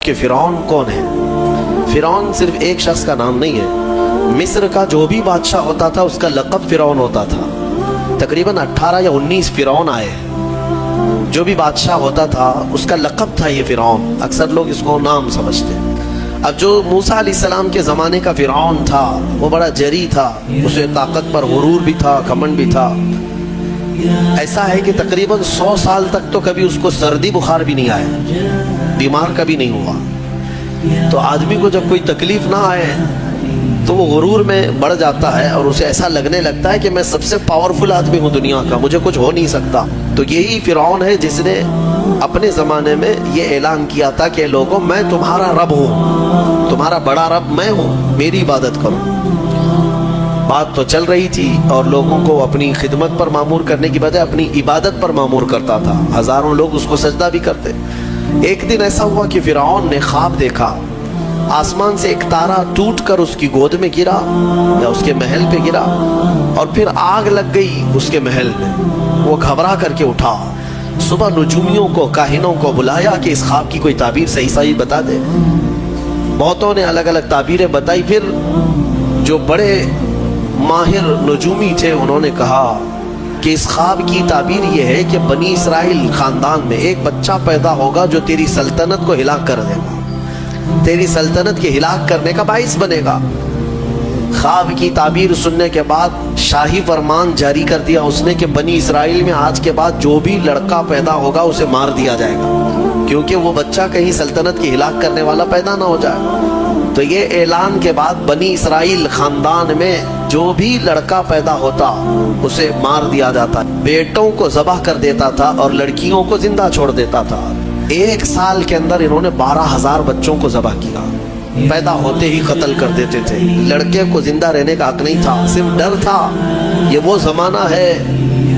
کہ فرعون کون ہے۔ فرعون صرف ایک شخص کا نام نہیں ہے، مصر کا جو بھی بادشاہ ہوتا تھا اس کا لقب فرعون ہوتا تھا۔ تقریباً 18 یا 19 فرعون آئے، جو بھی بادشاہ ہوتا تھا اس کا لقب تھا یہ فرعون، اکثر لوگ اس کو نام سمجھتے ہیں۔ اب جو موسیٰ علیہ السلام کے زمانے کا فرعون تھا وہ بڑا جری تھا، اسے طاقت پر غرور بھی تھا، گھمنڈ بھی تھا۔ ایسا ہے کہ تقریباً 100 سال تک تو کبھی اس کو سردی بخار بھی نہیں آیا، بیمار کبھی نہیں ہوا۔ تو آدمی کو جب کوئی تکلیف نہ آئے تو وہ غرور میں بڑھ جاتا ہے اور اسے ایسا لگنے لگتا ہے کہ میں سب سے پاورفل آدمی ہوں دنیا کا، مجھے کچھ ہو نہیں سکتا۔ تو یہی فرعون ہے جس نے اپنے زمانے میں یہ اعلان کیا تھا کہ لوگوں میں تمہارا رب ہوں، تمہارا بڑا رب میں ہوں، میری عبادت کرو۔ بات تو چل رہی تھی اور لوگوں کو اپنی خدمت پر معمور کرنے کی بجائے اپنی عبادت پر معمور کرتا تھا، ہزاروں لوگ اس کو سجدہ بھی کرتے۔ ایک دن ایسا ہوا کہ فرعون نے خواب دیکھا، آسمان سے ایک تارا ٹوٹ کر اس کی گود میں گرا یا اس کے محل پہ گرا اور پھر آگ لگ گئی اس کے محل میں۔ وہ گھبرا کر کے اٹھا، صبح نجومیوں کو، کاہنوں کو بلایا کہ اس خواب کی کوئی تعبیر صحیح بتا دے۔ بہتوں نے الگ الگ تعبیریں بتائی، پھر جو بڑے ماہر نجومی تھے انہوں نے کہا کہ اس خواب کی تعبیر یہ ہے کہ بنی اسرائیل خاندان میں ایک بچہ پیدا ہوگا جو تیری سلطنت کو ہلاک کر دے گا، تیری سلطنت کے ہلاک کرنے کا باعث بنے گا۔ خواب کی تعبیر سننے کے بعد شاہی فرمان جاری کر دیا اس نے کہ بنی اسرائیل میں آج کے بعد جو بھی لڑکا پیدا ہوگا اسے مار دیا جائے گا، کیونکہ وہ بچہ کہیں سلطنت کی ہلاک کرنے والا پیدا نہ ہو جائے۔ تو یہ اعلان کے بعد بنی اسرائیل خاندان میں جو بھی لڑکا پیدا ہوتا اسے مار دیا جاتا، بیٹوں کو ذبح کر دیتا تھا اور لڑکیوں کو زندہ چھوڑ دیتا تھا۔ 1 سال کے اندر انہوں نے 12,000 بچوں کو ذبح کیا، پیدا ہوتے ہی قتل کر دیتے تھے۔ لڑکے کو زندہ رہنے کا حق نہیں تھا، صرف ڈر تھا۔ یہ وہ زمانہ ہے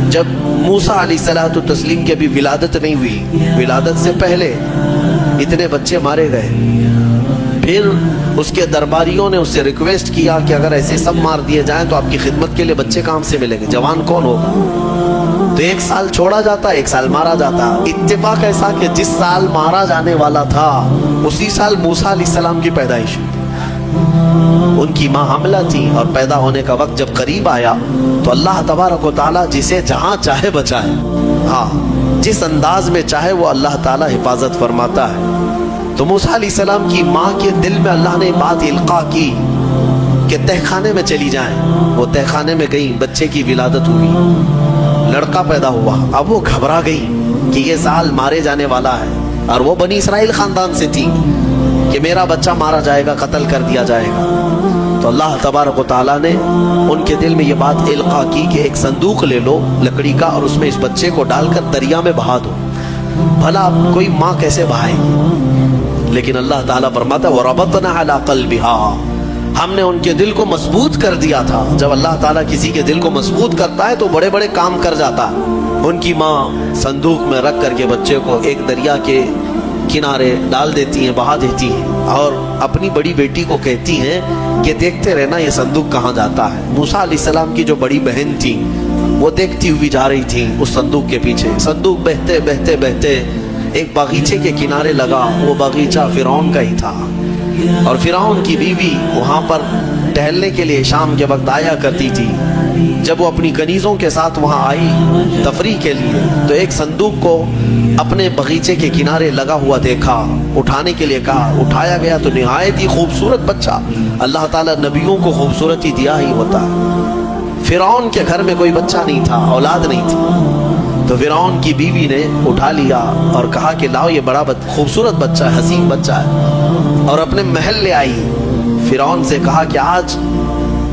جب موسیٰ علیہ الصلوۃ والتسلیم کی ابھی ولادت نہیں ہوئی، ولادت سے پہلے اتنے بچے مارے گئے۔ پھر اس کے درباریوں نے اس سے ریکویسٹ کیا کہ اگر ایسے سب مار دیے جائیں تو آپ کی خدمت کے لیے بچے کہاں سے ملیں گے، جوان کون ہوگا؟ تو 1 سال چھوڑا جاتا، 1 سال مارا جاتا۔ اتفاق ایسا کہ جس سال مارا جانے والا تھا اسی سال موسیٰ علیہ السلام کی پیدائش ہوئی۔ ان کی ماں حاملہ تھی اور پیدا ہونے کا وقت جب قریب آیا تو اللہ تبارک و تعالیٰ جسے جہاں چاہے بچائے، ہاں جس انداز میں چاہے وہ اللہ تعالیٰ حفاظت فرماتا ہے۔ تو موسیٰ علیہ السلام کی ماں کے دل میں اللہ نے بات القاء کی کہ تہ خانے میں چلی جائیں۔ وہ تہ خانے میں گئی، بچے کی ولادت ہوئی، لڑکا پیدا ہوا۔ اب وہ گھبرا گئی کہ یہ سال مارے جانے والا ہے، اور وہ بنی اسرائیل خاندان سے تھی کہ میرا بچہ مارا جائے گا، قتل کر دیا جائے گا۔ تو اللہ تبارک و تعالیٰ نے ان کے دل میں یہ بات القاء کی کہ ایک صندوق لے لو لکڑی کا اور اس میں اس بچے کو ڈال کر دریا میں بہا دو۔ بھلا کوئی ماں کیسے بہائے گی؟ لیکن اللہ تعالیٰ فرماتا ہے وَرَبَطْنَا عَلَىٰ قَلْبِهَا، ہم نے ان کے دل کو مضبوط کر دیا تھا۔ جب اللہ تعالیٰ کسی کے دل کو مضبوط کرتا ہے تو بڑے بڑے کام کر جاتا ہے۔ ان کی ماں صندوق میں رکھ کر کے بچے کو ایک دریا کے کنارے ڈال دیتی ہیں، بہا دیتی ہیں، اور اپنی بڑی بیٹی کو کہتی ہیں کہ دیکھتے رہنا یہ صندوق کہاں جاتا ہے۔ موسیٰ علیہ السلام کی جو بڑی بہن تھی وہ دیکھتی ہوئی جا رہی تھی اس صندوق کے پیچھے۔ صندوق بہتے بہتے بہتے ایک باغیچے کے کنارے لگا، وہ باغیچہ فرعون کا ہی تھا، اور فرعون کی بیوی وہاں پر ٹہلنے کے لیے شام کے وقت آیا کرتی تھی۔ جب وہ اپنی کنیزوں کے ساتھ وہاں آئی تفریح کے لیے تو ایک صندوق کو اپنے باغیچے کے کنارے لگا ہوا دیکھا، اٹھانے کے لیے کہا، اٹھایا گیا تو نہایت ہی خوبصورت بچہ۔ اللہ تعالیٰ نبیوں کو خوبصورتی دیا ہی ہوتا ہے۔ فرعون کے گھر میں کوئی بچہ نہیں تھا، اولاد نہیں تھی، تو فرعون کی بیوی نے اٹھا لیا اور کہا کہ لاؤ یہ بڑا خوبصورت بچہ ہے، حسین بچہ ہے، اور اپنے محل لے آئی۔ فرعون سے کہا کہ آج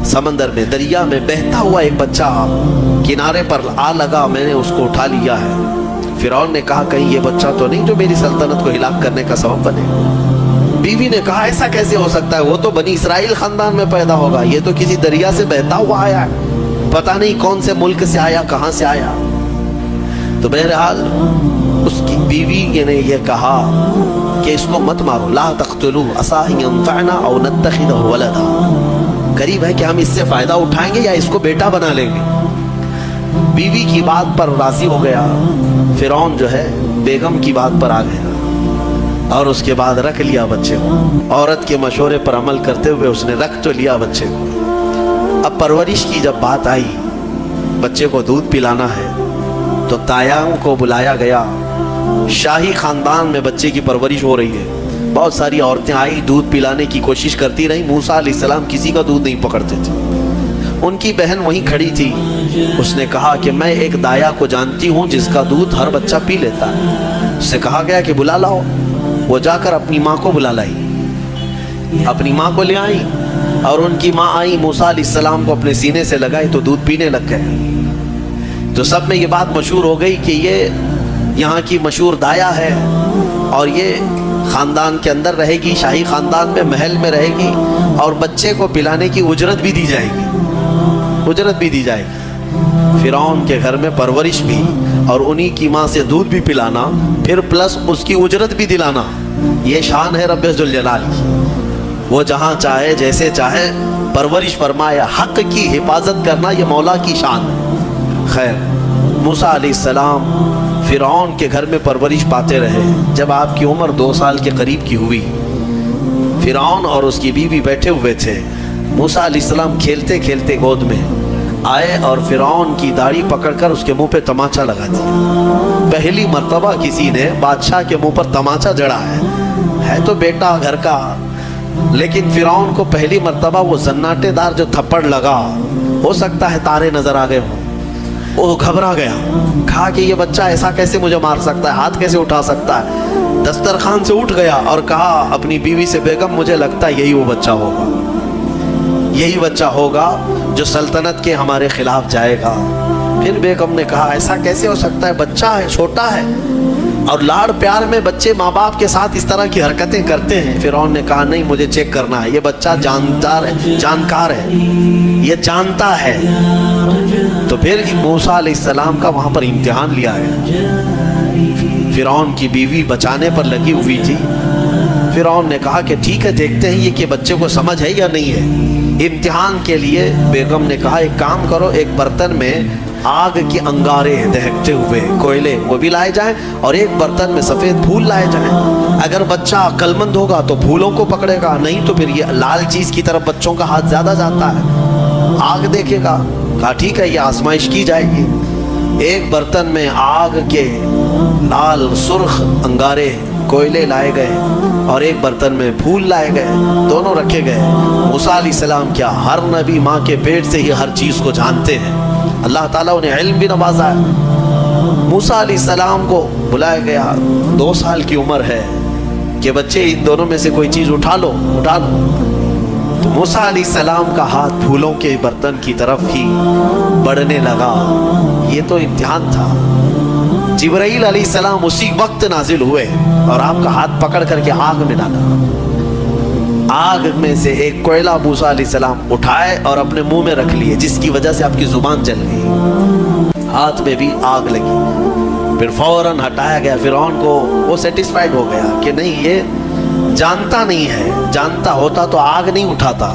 سمندر میں، دریا میں بہتا ہوا ایک بچہ کنارے پر آ لگا، میں نے اس کو اٹھا لیا ہے۔ فرعون نے کہا کہیں یہ بچہ تو نہیں جو میری سلطنت کو ہلاک کرنے کا سبب بنے۔ بیوی نے کہا ایسا کیسے ہو سکتا ہے، وہ تو بنی اسرائیل خاندان میں پیدا ہوگا، یہ تو کسی دریا سے بہتا ہوا آیا ہے، پتہ نہیں کون سے ملک سے آیا، کہاں سے آیا۔ تو بہرحال اس کی بیوی نے یہ کہا کہ اس کو مت مارو، لا تقتلوه عسى ان ينفعنا او نتخذه ولدا، قریب ہے کہ ہم اس سے فائدہ اٹھائیں گے یا اس کو بیٹا بنا لیں گے۔ بیوی کی بات پر راضی ہو گیا، فرعون جو ہے بیگم کی بات پر آ گیا۔ اور اس کے بعد رکھ لیا بچے کو. عورت کے مشورے پر عمل کرتے ہوئے اس نے رکھ تو لیا بچے کو. اب پرورش کی جب بات آئی, بچے کو دودھ پلانا ہے, تو تایاں کو بلایا گیا. شاہی خاندان میں بچے کی پرورش ہو رہی ہے. بہت ساری عورتیں آئی, دودھ پلانے کی کوشش کرتی رہی. موسیٰ علیہ السلام کسی کا دودھ نہیں پکڑتے تھے. ان کی بہن وہیں کھڑی تھی. اس نے کہا کہ میں ایک دایا کو جانتی ہوں جس کا دودھ ہر بچہ پی لیتا ہے. اس سے کہا گیا کہ بلا لاؤ. وہ جا کر اپنی ماں کو بلا لائی, اپنی ماں کو لے آئی, اور ان کی ماں آئی, موسیٰ علیہ السلام کو اپنے سینے سے لگائی تو دودھ پینے لگ گئے. تو سب میں یہ بات مشہور ہو گئی کہ یہ یہاں کی مشہور دایا ہے, اور یہ خاندان کے اندر رہے گی, شاہی خاندان میں, محل میں رہے گی, اور بچے کو پلانے کی اجرت بھی دی جائے گی, اجرت بھی دی جائے گی. فرعون کے گھر میں پرورش بھی, اور انہی کی ماں سے دودھ بھی پلانا, پھر پلس اس کی اجرت بھی دلانا. یہ شان ہے رب ذوالجلال کی. وہ جہاں چاہے جیسے چاہے پرورش فرمائے. حق کی حفاظت کرنا یہ مولا کی شان ہے. خیر, موسیٰ علیہ السلام فرعون کے گھر میں پرورش پاتے رہے. جب آپ کی عمر 2 سال کے قریب کی ہوئی, فرعون اور اس کی بیوی بیٹھے ہوئے تھے. موسیٰ علیہ السلام کھیلتے کھیلتے گود میں آئے اور فرعون کی داڑھی پکڑ کر اس کے منہ پہ تماچا لگا دیا. پہلی مرتبہ کسی نے بادشاہ کے منہ پر تماچا جڑا ہے تو بیٹا گھر کا, لیکن فرعون کو پہلی مرتبہ وہ زناٹے دار جو تھپڑ لگا, ہو سکتا ہے تارے نظر آ گئے ہوں, وہ گھبرا گیا. کہا کہ یہ بچہ ایسا کیسے مجھے مار سکتا ہے, ہاتھ کیسے اٹھا سکتا ہے. دسترخوان سے اٹھ گیا اور کہا اپنی بیوی سے, بیگم مجھے لگتا ہے یہی وہ بچہ ہوگا, یہی بچہ ہوگا جو سلطنت کے ہمارے خلاف جائے گا. پھر بیگم نے کہا ایسا کیسے ہو سکتا ہے, بچہ ہے, چھوٹا ہے, اور لاڑ پیار میں بچے ماں باپ کے ساتھ اس طرح کی حرکتیں کرتے ہیں. فرعون نے کہا نہیں, مجھے چیک کرنا ہے, یہ بچہ جاندار ہے, جانکار ہے, یہ جانتا ہے. تو پھر موسیٰ علیہ السلام کا وہاں پر امتحان لیا ہے. فرعون کی بیوی بچانے پر لگی ہوئی تھی. فرعون نے کہا کہ ٹھیک ہے, دیکھتے ہیں یہ کہ بچے کو سمجھ ہے یا نہیں ہے. امتحان کے لیے بیگم نے کہا ایک کام کرو, ایک برتن میں آگ کی انگارے دہکتے ہوئے کوئلے وہ بھی لائے جائیں, اور ایک برتن میں سفید پھول لائے جائیں. اگر بچہ عقل مند ہوگا تو پھولوں کو پکڑے گا, نہیں تو پھر یہ لال چیز کی طرف بچوں کا ہاتھ زیادہ جاتا ہے, آگ دیکھے گا. کہا ٹھیک ہے, یہ آزمائش کی جائے گی. ایک برتن میں آگ کے لال سرخ انگارے کوئلے لائے گئے, اور ایک برتن میں پھول لائے گئے, دونوں رکھے گئے. موسیٰ علیہ السلام کیا, ہر نبی ماں کے پیٹ سے ہی ہر چیز کو جانتے ہیں. اللہ تعالیٰ انہیں علم بھی نوازا ہے. موسیٰ علیہ السلام کو بلایا گیا, 2 سال کی عمر ہے, کہ بچے ان دونوں میں سے کوئی چیز اٹھا لو, اٹھا لو. تو موسیٰ علیہ السلام کا ہاتھ پھولوں کے برتن کی طرف ہی بڑھنے لگا. یہ تو امتحان تھا. جبرائیل علیہ السلام اسی وقت نازل ہوئے اور آپ کا ہاتھ پکڑ کر کے آگ میں ڈالا. آگ میں سے ایک کوئلہ موسیٰ علیہ السلام اٹھائے اور اپنے منہ میں رکھ لیے, جس کی وجہ سے آپ کی زبان جل گئی, ہاتھ میں بھی آگ لگی. پھر فوراً ہٹایا گیا. فرعون کو وہ سیٹسفائیڈ ہو گیا کہ نہیں, یہ جانتا نہیں ہے, جانتا ہوتا تو آگ نہیں اٹھاتا.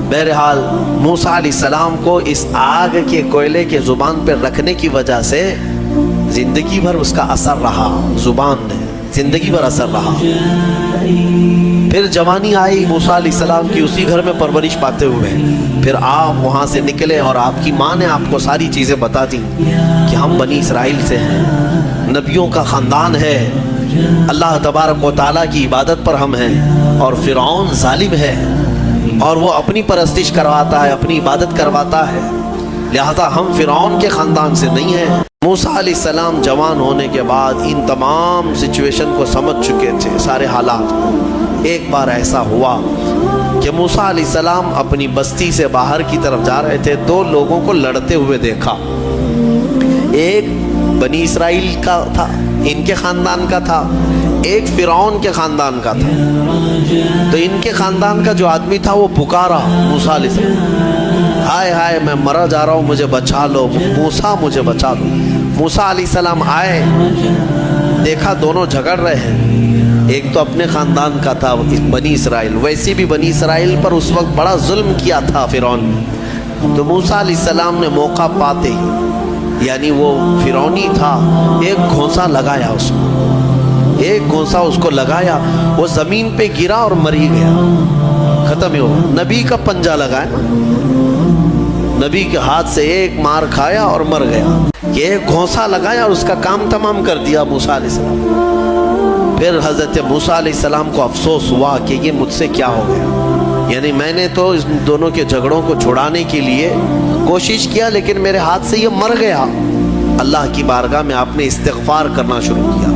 بہرحال موسیٰ علیہ السلام کو اس آگ کے کوئلے کے زبان پر رکھنے کی وجہ سے زندگی بھر اس کا اثر رہا, زبان نے زندگی بھر اثر رہا. پھر جوانی آئی موسیٰ علیہ السلام کی, اسی گھر میں پرورش پاتے ہوئے. پھر آپ وہاں سے نکلے اور آپ کی ماں نے آپ کو ساری چیزیں بتا دیں کہ ہم بنی اسرائیل سے ہیں, نبیوں کا خاندان ہے, اللہ تبارک و تعالیٰ کی عبادت پر ہم ہیں, اور فرعون ظالم ہے اور وہ اپنی پرستش کرواتا ہے, اپنی عبادت کرواتا ہے, لہذا ہم فرعون کے خاندان سے نہیں ہیں. موسیٰ علیہ السلام جوان ہونے کے بعد ان تمام سچویشن کو سمجھ چکے تھے, سارے حالات. ایک بار ایسا ہوا کہ موسیٰ علیہ السلام اپنی بستی سے باہر کی طرف جا رہے تھے, 2 لوگوں کو لڑتے ہوئے دیکھا. ایک بنی اسرائیل کا تھا, ان کے خاندان کا تھا, ایک فرعون کے خاندان کا تھا. تو ان کے خاندان کا جو آدمی تھا وہ پکارا موسیٰ علیہ السلام, ہائے ہائے میں مرا جا رہا ہوں, مجھے بچا لو, موسیٰ مجھے بچا لو. موسیٰ علیہ السلام آئے, دیکھا دونوں جھگڑ رہے ہیں. ایک تو اپنے خاندان کا تھا بنی اسرائیل, ویسے بھی بنی اسرائیل پر اس وقت بڑا ظلم کیا تھا فرعون نے. تو موسیٰ علیہ السلام نے موقع پاتے ہی, یعنی وہ فرعونی تھا, ایک گھونسا لگایا اس کو, ایک گھونسا اس کو لگایا, وہ زمین پہ گرا اور مر ہی گیا, ختم ہی ہوا. نبی کا پنجہ لگایا, نبی کے ہاتھ سے ایک مار کھایا اور مر گیا. یہ ایک گھونسا لگایا اور اس کا کام تمام کر دیا موسیٰ علیہ السلام. پھر حضرت موسیٰ علیہ السلام کو افسوس ہوا کہ یہ مجھ سے کیا ہو گیا, یعنی میں نے تو اس دونوں کے جھگڑوں کو چھڑانے کے لیے کوشش کیا لیکن میرے ہاتھ سے یہ مر گیا. اللہ کی بارگاہ میں آپ نے استغفار کرنا شروع کیا,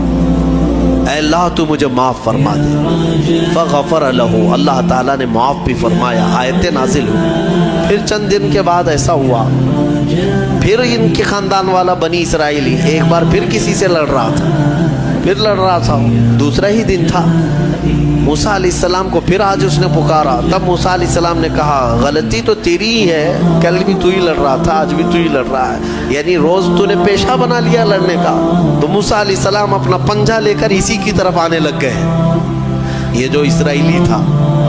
اے اللہ تو مجھے معاف فرما دے. فغفر لہ, اللہ تعالیٰ نے معاف بھی فرمایا, آیتیں نازل ہوئی. پھر چند دن کے بعد ایسا ہوا, پھر ان کے خاندان والا بنی اسرائیلی ایک بار پھر کسی سے لڑ رہا تھا, دوسرا ہی دن تھا. موسیٰ علیہ السلام کو پھر آج اس نے پکارا. تب موسیٰ علیہ السلام نے کہا غلطی تو تیری ہی ہے, کل بھی تو ہی لڑ رہا تھا, آج بھی تو ہی لڑ رہا ہے, یعنی روز تو نے پیشہ بنا لیا لڑنے کا. تو موسیٰ علیہ السلام اپنا پنجہ لے کر اسی کی طرف آنے لگ گئے. یہ جو اسرائیلی تھا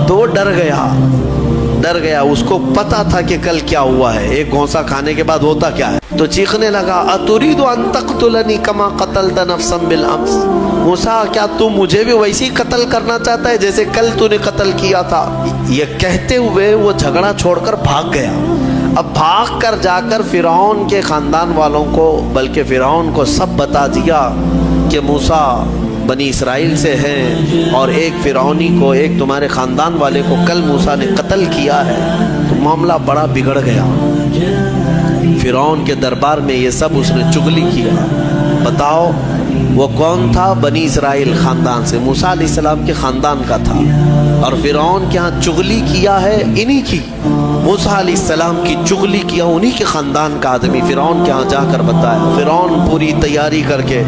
تو وہ ڈر گیا, اس کو پتا تھا کہ کل کیا ہوا ہے, ایک گھونسا کھانے کے بعد ہوتا کیا ہے. تو چیخنے لگا, اتريد ان تقتلني كما قتلت نفسا بالامس, موسیٰ کیا تو مجھے بھی ویسے ہی قتل کرنا چاہتا ہے جیسے کل تو نے قتل کیا تھا. یہ کہتے ہوئے وہ جھگڑا چھوڑ کر بھاگ گیا. اب بھاگ کر جا کر فرعون کے خاندان والوں کو, بلکہ فرعون کو سب بتا دیا کہ موسیٰ بنی اسرائیل سے ہیں اور ایک فرعونی کو, ایک تمہارے خاندان والے کو کل موسیٰ نے قتل کیا ہے. تو معاملہ بڑا بگڑ گیا. فرعون کے دربار میں یہ سب اس نے چغلی کیا. بتاؤ وہ کون تھا؟ بنی اسرائیل خاندان سے, موسیٰ علیہ السلام کے خاندان کا تھا, اور فرعون کے ہاں چغلی کیا ہے انہی کی, موسیٰ علیہ السلام کی چغلی کیا انہی کے خاندان کا آدمی فرعون کے ہاں جا کر بتایا. فرعون پوری تیاری کر کے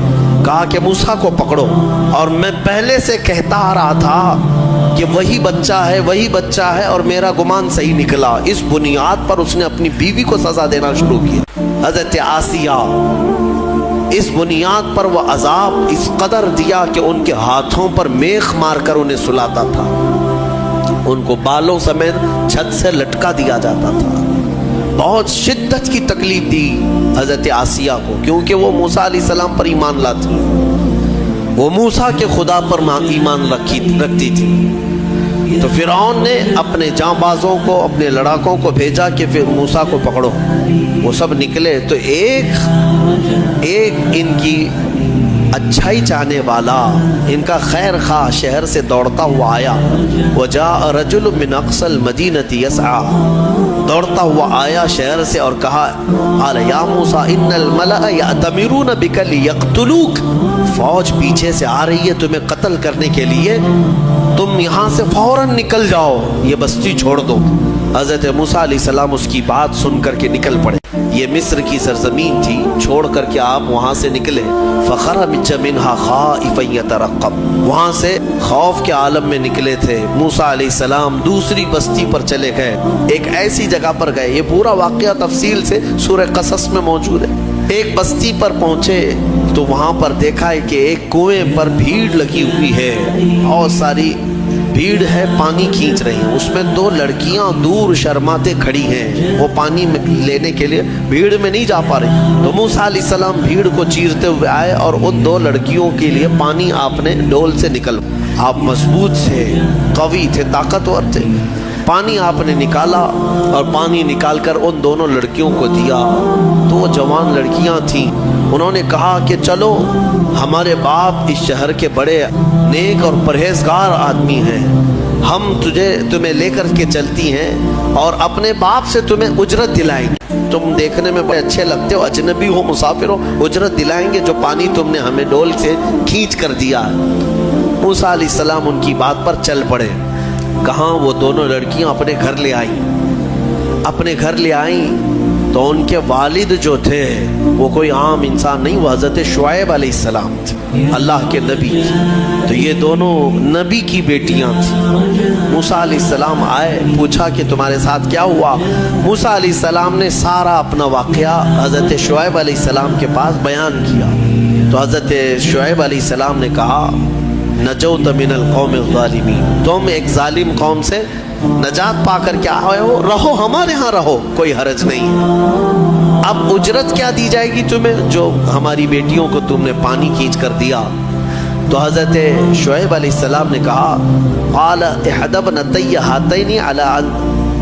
کہا کہ موسیٰ کو پکڑو, اور میں پہلے سے کہتا آ رہا تھا کہ وہی بچہ ہے اور میرا گمان صحیح نکلا. اس بنیاد پر اس نے اپنی بیوی کو سزا دینا شروع کیا, حضرت آسیہ. اس بنیاد پر وہ عذاب اس قدر دیا کہ ان کے ہاتھوں پر میخ مار کر انہیں سلاتا تھا, ان کو بالوں سمیت چھت سے لٹکا دیا جاتا تھا. بہت شدت کی تکلیف دی حضرت آسیہ کو, کیونکہ وہ موسیٰ علیہ السلام پر ایمان لاتی, وہ موسیٰ کے خدا پر ایمان رکھتی تھی. تو فرعون نے اپنے جاں بازوں کو, اپنے لڑاکوں کو بھیجا کہ پھر موسیٰ کو پکڑو. وہ سب نکلے تو ایک ان کی اچھائی چاہنے والا, ان کا خیر خواہ شہر سے دوڑتا ہوا آیا. وجاء رجل من اقصى المدینة يسعى, دوڑتا ہوا آیا شہر سے اور کہا, قال یا موسیٰ ان الملأ یأتمرون بک لیقتلوک, فوج پیچھے سے آ رہی ہے تمہیں قتل کرنے کے لیے, تم یہاں سے فوراً نکل جاؤ, یہ بستی چھوڑ دو. حضرت موسیٰ علیہ السلام اس کی بات سن کر کے نکل پڑے. یہ مصر کی سرزمین تھی, چھوڑ کر کے آپ وہاں سے نکلے. فخرج منها خائفا يترقب, وہاں سے خوف کے عالم میں نکلے تھے. موسیٰ علیہ السلام دوسری بستی پر چلے گئے, ایک ایسی جگہ پر گئے, یہ پورا واقعہ تفصیل سے سورہ قصص میں موجود ہے. ایک بستی پر پہنچے تو وہاں پر دیکھا ہے کہ ایک کنویں پر بھیڑ لگی ہوئی ہے, بہت ساری بھیڑ ہے, پانی کھینچ رہی ہیں. اس میں دو لڑکیاں دور شرماتے کھڑی ہیں, وہ پانی لینے کے لیے بھیڑ میں نہیں جا پا رہی. تو موسیٰ علیہ السلام بھیڑ کو چیرتے ہوئے آئے اور ان دو لڑکیوں کے لیے پانی آپ نے ڈول سے نکل, آپ مضبوط تھے, قوی تھے, طاقتور تھے. پانی آپ نے نکالا اور پانی نکال کر ان دونوں لڑکیوں کو دیا. تو وہ جوان لڑکیاں تھیں, انہوں نے کہا کہ چلو, ہمارے باپ اس شہر کے بڑے نیک اور پرہیزگار آدمی ہیں, ہم تمہیں لے کر کے چلتی ہیں اور اپنے باپ سے تمہیں اجرت دلائیں گے. تم دیکھنے میں بڑے اچھے لگتے ہو, اجنبی ہو, مسافر ہو, اجرت دلائیں گے جو پانی تم نے ہمیں ڈول سے کھینچ کر دیا. موسیٰ علیہ السلام ان کی بات پر چل پڑے. کہاں وہ دونوں لڑکیاں اپنے گھر لے آئیں تو ان کے والد جو تھے وہ کوئی عام انسان نہیں, وہ حضرت شعیب علیہ السلام تھے, اللہ کے نبی تھے. تو یہ دونوں نبی کی بیٹیاں تھیں. موسیٰ علیہ السلام آئے, پوچھا کہ تمہارے ساتھ کیا ہوا. موسیٰ علیہ السلام نے سارا اپنا واقعہ حضرت شعیب علیہ السلام کے پاس بیان کیا. تو حضرت شعیب علیہ السلام نے کہا, نجوت من القوم الظالمین, تم ایک ظالم قوم سے نجات پا کر کے آئے ہو, رہو ہمارے ہاں رہو, کوئی حرج نہیں ہے. اب اجرت کیا دی جائے گی تمہیں, جو ہماری بیٹیوں کو تم نے پانی کھینچ کر دیا. تو حضرت شعیب علیہ السلام نے کہا قال احد ابنتی ہاتین علی ان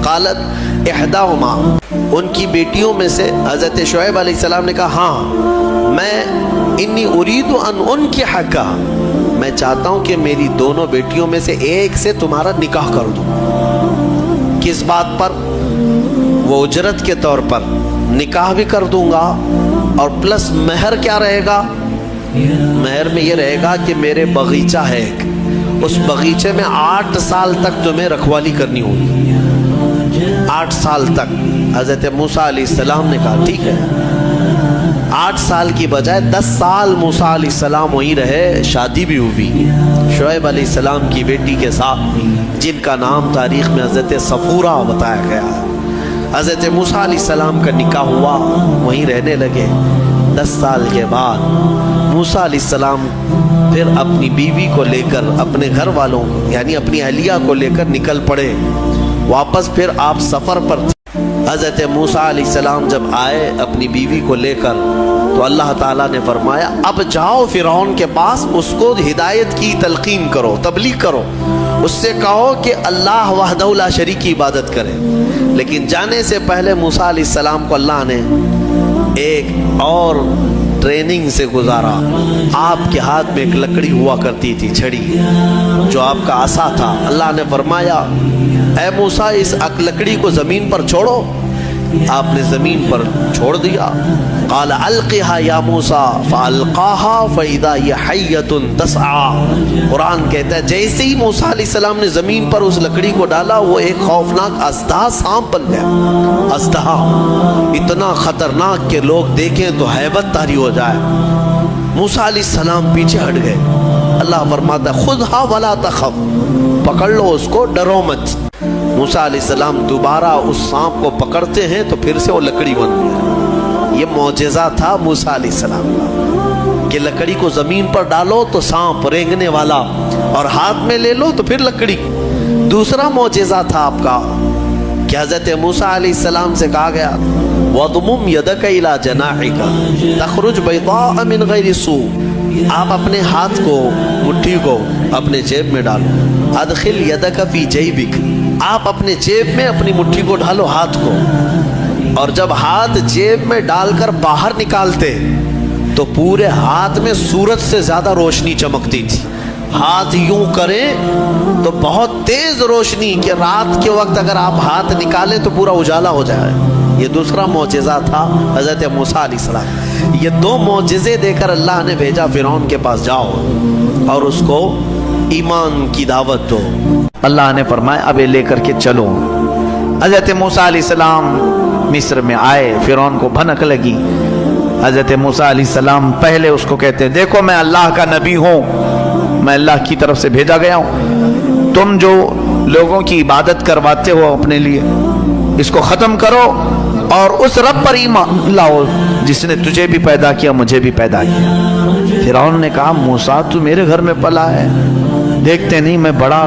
قالت احداہما، ان کی بیٹیوں میں سے حضرت شعیب علیہ السلام نے کہا ہاں میں انی ارید ان انکحکا، میں چاہتا ہوں کہ میری دونوں بیٹیوں میں سے ایک سے تمہارا نکاح کر دوں۔ کس بات پر؟ وہ اجرت کے طور پر نکاح بھی کر دوں گا، اور پلس مہر کیا رہے گا؟ مہر میں یہ رہے گا کہ میرے باغیچہ ہے ایک، اس باغیچے میں 8 سال تک تمہیں رکھوالی کرنی ہوگی، 8 سال تک۔ حضرت موسیٰ علیہ السلام نے کہا ٹھیک ہے۔ 8 سال کی بجائے 10 سال موسیٰ علیہ السلام وہیں رہے، شادی بھی ہوئی شعیب علیہ السلام کی بیٹی کے ساتھ، جن کا نام تاریخ میں حضرت صفورہ بتایا گیا ہے۔ حضرت موسیٰ علیہ السلام کا نکاح ہوا، وہیں رہنے لگے۔ 10 سال کے بعد موسیٰ علیہ السلام پھر اپنی بیوی کو لے کر، اپنے گھر والوں یعنی اپنی اہلیہ کو لے کر نکل پڑے واپس۔ پھر آپ سفر پر تھے۔ حضرت موسیٰ علیہ السلام جب آئے اپنی بیوی کو لے کر، تو اللہ تعالیٰ نے فرمایا اب جاؤ فرعون کے پاس، اس کو ہدایت کی تلقین کرو، تبلیغ کرو، اس سے کہو کہ اللہ وحدہ لا شریک کی عبادت کرے۔ لیکن جانے سے پہلے موسیٰ علیہ السلام کو اللہ نے ایک اور ٹریننگ سے گزارا۔ آپ کے ہاتھ میں ایک لکڑی ہوا کرتی تھی، چھڑی، جو آپ کا عصا تھا۔ اللہ نے فرمایا اے موسیٰ اس لکڑی کو زمین پر چھوڑو۔ آپ نے زمین پر چھوڑ دیا۔ قال القها یا موسیٰ فالقاها فاذا هي حیۃ تسعى۔ قرآن کہتا ہے جیسے ہی موسیٰ علیہ السلام نے زمین پر اس لکڑی کو ڈالا، وہ ایک خوفناک اژدہا سانپ بن گیا۔ اژدہا اتنا خطرناک کہ لوگ دیکھیں تو ہیبت طاری ہو جائے۔ موسیٰ علیہ السلام پیچھے ہٹ گئے۔ اللہ فرماتا ہے خذھا ولا تخف، پکڑ لو اس کو، ڈرو مت۔ موسیٰ علیہ السلام دوبارہ اس سانپ کو پکڑتے ہیں تو پھر سے وہ لکڑی بن گیا۔ یہ معجزہ تھا موسیٰ علیہ السلام کا کہ لکڑی کو زمین پر ڈالو تو سانپ رینگنے والا، اور ہاتھ میں لے لو تو پھر لکڑی۔ دوسرا معجزہ تھا آپ کا کہ حضرت موسیٰ علیہ السلام سے کہا گیا وَضْمُمْ يَدَكَ إِلَى جَنَاحِكَ تَخْرُجْ بَيْضَاءَ مِنْ غَيْرِ سُوءٍ، آپ اپنے ہاتھ کو، مٹھی کو اپنے جیب میں ڈالو۔ اَدْخِلْ يَدَكَ فِي جَيْبِكَ، آپ اپنے جیب میں اپنی مٹھی کو ڈالو، ہاتھ کو، اور جب ہاتھ جیب میں ڈال کر باہر نکالتے تو پورے ہاتھ میں سورج سے زیادہ روشنی چمکتی تھی۔ ہاتھ یوں کریں تو بہت تیز روشنی کہ رات کے وقت اگر آپ ہاتھ نکالیں تو پورا اجالا ہو جائے۔ یہ دوسرا معجزہ تھا حضرت موسیٰ علیہ السلام۔ یہ 2 معجزے دے کر اللہ نے بھیجا فرعون کے پاس، جاؤ اور اس کو ایمان کی دعوت دو۔ اللہ نے فرمایا اب یہ لے کر کے چلو۔ حضرت موسیٰ علیہ السلام مصر میں آئے، فرعون کو بھنک لگی۔ حضرت موسیٰ علیہ السلام پہلے اس کو کہتے ہیں دیکھو میں اللہ کا نبی ہوں، میں اللہ کی طرف سے بھیجا گیا ہوں، تم جو لوگوں کی عبادت کرواتے ہو اپنے لیے اس کو ختم کرو اور اس رب پر ایمان لاؤ جس نے تجھے بھی پیدا کیا مجھے بھی پیدا کیا۔ فرعون نے کہا موسیٰ تو میرے گھر میں پلا ہے، دیکھتے نہیں میں بڑا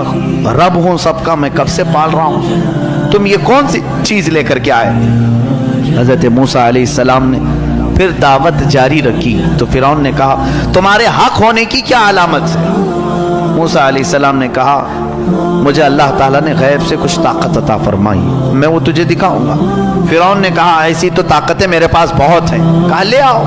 رب ہوں سب کا، میں کب سے پال رہا ہوں، تم یہ کون سی چیز لے کر کے آئے؟ حضرت موسیٰ علیہ السلام نے پھر دعوت جاری رکھی تو فرعون نے کہا تمہارے حق ہونے کی کیا علامت ہے؟ موسیٰ علیہ السلام نے کہا مجھے اللہ تعالیٰ نے غیب سے کچھ طاقت عطا فرمائی، میں وہ تجھے دکھاؤں گا۔ فرعون نے کہا ایسی تو طاقتیں میرے پاس بہت ہیں۔ کہا لے آؤ،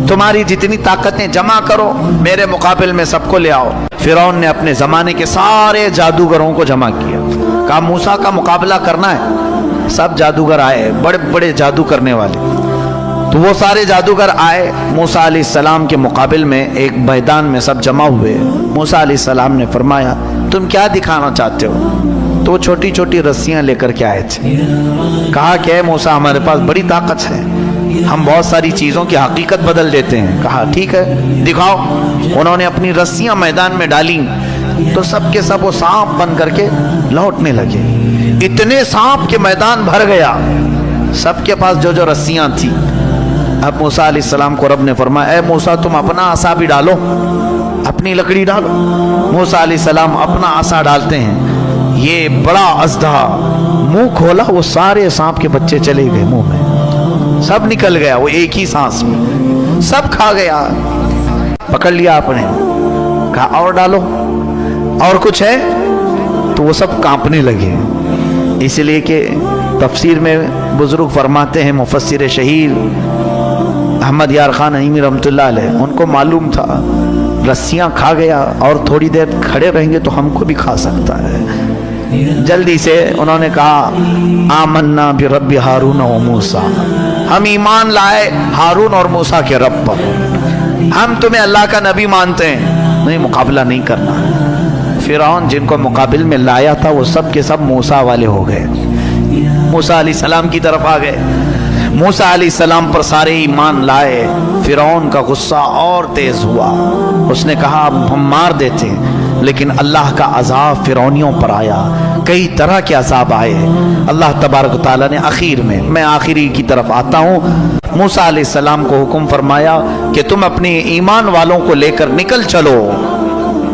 تمہاری جتنی طاقتیں جمع کرو، میرے مقابل میں سب کو لے آؤ۔ فرعون نے اپنے زمانے کے سارے جادوگروں کو جمع کیا، کہا موسیٰ کا مقابلہ کرنا ہے۔ سب جادوگر آئے، بڑے بڑے جادو کرنے والے، تو وہ سارے جادوگر آئے موسیٰ علیہ السلام کے مقابل میں ایک میدان میں سب جمع ہوئے۔ موسیٰ علیہ السلام نے فرمایا تم کیا دکھانا چاہتے ہو؟ تو وہ چھوٹی چھوٹی رسیاں لے کر کے آئے تھے۔ کہا کہ اے موسیٰ ہمارے پاس بڑی طاقت ہے، ہم بہت ساری چیزوں کی حقیقت بدل دیتے ہیں۔ کہا ٹھیک ہے دکھاؤ۔ انہوں نے اپنی رسیاں میدان میں ڈالیں تو سب کے سب وہ سانپ بن کر کے لوٹنے لگے۔ اتنے سانپ کے میدان بھر گیا، سب کے پاس جو جو رسیاں تھیں۔ اب موسیٰ علیہ السلام کو رب نے فرمایا اے موسیٰ تم اپنا عصا بھی ڈالو، اپنی لکڑی ڈالو۔ موسیٰ علیہ السلام اپنا عصا ڈالتے ہیں، یہ بڑا اژدہا منہ کھولا، وہ سارے سانپ کے بچے چلے گئے منہ میں، سب نکل گیا، وہ ایک ہی سانس میں سب کھا گیا، پکڑ لیا آپ نے۔ کہا اور ڈالو، اور کچھ ہے؟ تو وہ سب کانپنے لگے. اس لیے کہ تفسیر میں بزرگ فرماتے ہیں، مفسر شہیر احمد یار خان نعیمی رحمۃ اللہ علیہ، ان کو معلوم تھا رسیاں کھا گیا اور تھوڑی دیر کھڑے رہیں گے تو ہم کو بھی کھا سکتا ہے. جلدی سے انہوں نے کہا آمنا برب ہارون و موسیٰ، ہم ایمان لائے ہارون اور موسیٰ کے رب پر، ہم تمہیں اللہ کا نبی مانتے ہیں، نہیں مقابلہ نہیں کرنا. فرعون جن کو مقابل میں لایا تھا وہ سب کے سب موسیٰ والے ہو گئے، موسیٰ علیہ السلام کی طرف آ گئے. موسیٰ علیہ السلام پر سارے ایمان لائے. فرعون کا غصہ اور تیز ہوا، اس نے کہا اب ہم مار دیتے، لیکن اللہ کا عذاب فرعونیوں پر آیا، کئی طرح کے عذاب آئے. اللہ تبارک و تعالیٰ نے آخر میں آخری کی طرف آتا ہوں، موسیٰ علیہ السلام کو حکم فرمایا کہ تم اپنے ایمان والوں کو لے کر نکل چلو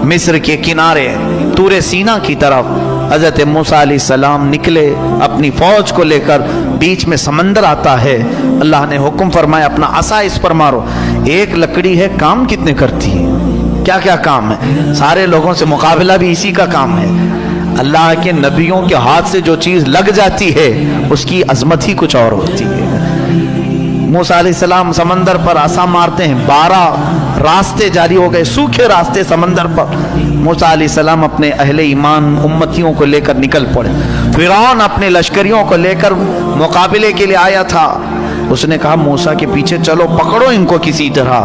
مصر کے کنارے طور سینا کی طرف. حضرت موسیٰ علیہ السلام نکلے اپنی فوج کو لے کر، بیچ میں سمندر آتا ہے. اللہ نے حکم فرمایا اپنا عصا اس پر مارو. ایک لکڑی ہے، کام کتنے کرتی ہے، کیا کیا کام ہے، سارے لوگوں سے مقابلہ بھی اسی کا کام ہے. اللہ کے نبیوں کے ہاتھ سے جو چیز لگ جاتی ہے اس کی عظمت ہی کچھ اور ہوتی ہے. موسیٰ علیہ السلام سمندر پر عصا مارتے ہیں، 12 راستے جاری ہو گئے، سوکھے راستے سمندر پر. موسیٰ علیہ السلام اپنے اہل ایمان امتیوں کو لے کر نکل پڑے. فرعون اپنے لشکریوں کو لے کر مقابلے کے لیے آیا تھا. اس نے کہا موسیٰ کے پیچھے چلو، پکڑو ان کو کسی طرح.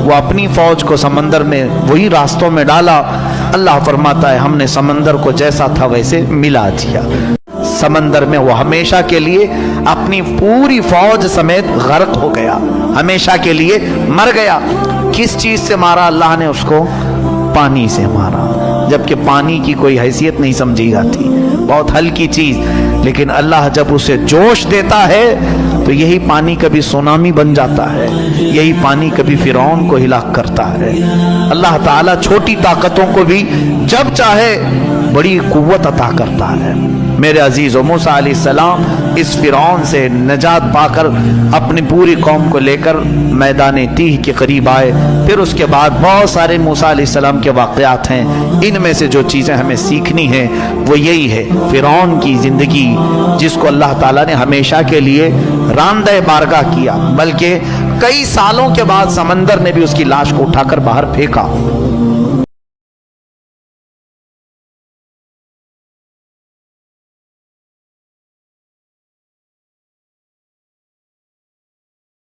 وہ اپنی فوج کو سمندر میں وہی راستوں میں ڈالا. اللہ فرماتا ہے ہم نے سمندر کو جیسا تھا ویسے ملا دیا. سمندر میں وہ ہمیشہ کے لیے اپنی پوری فوج سمیت غرق ہو گیا، ہمیشہ کے لیے مر گیا. کس چیز سے مارا اللہ نے اس کو؟ پانی سے مارا، جبکہ پانی کی کوئی حیثیت نہیں سمجھی جاتی، بہت ہلکی چیز. لیکن اللہ جب اسے جوش دیتا ہے تو یہی پانی کبھی سونامی بن جاتا ہے، یہی پانی کبھی فرعون کو ہلاک کرتا ہے. اللہ تعالیٰ چھوٹی طاقتوں کو بھی جب چاہے بڑی قوت عطا کرتا ہے. میرے عزیزو، موسیٰ علیہ السلام اس فرعون سے نجات پا کر اپنی پوری قوم کو لے کر میدان تیہ کے قریب آئے. پھر اس کے بعد بہت سارے موسیٰ علیہ السلام کے واقعات ہیں. ان میں سے جو چیزیں ہمیں سیکھنی ہیں وہ یہی ہے، فرعون کی زندگی جس کو اللہ تعالیٰ نے ہمیشہ کے لیے راندہ بارگاہ کیا، بلکہ کئی سالوں کے بعد سمندر نے بھی اس کی لاش کو اٹھا کر باہر پھینکا.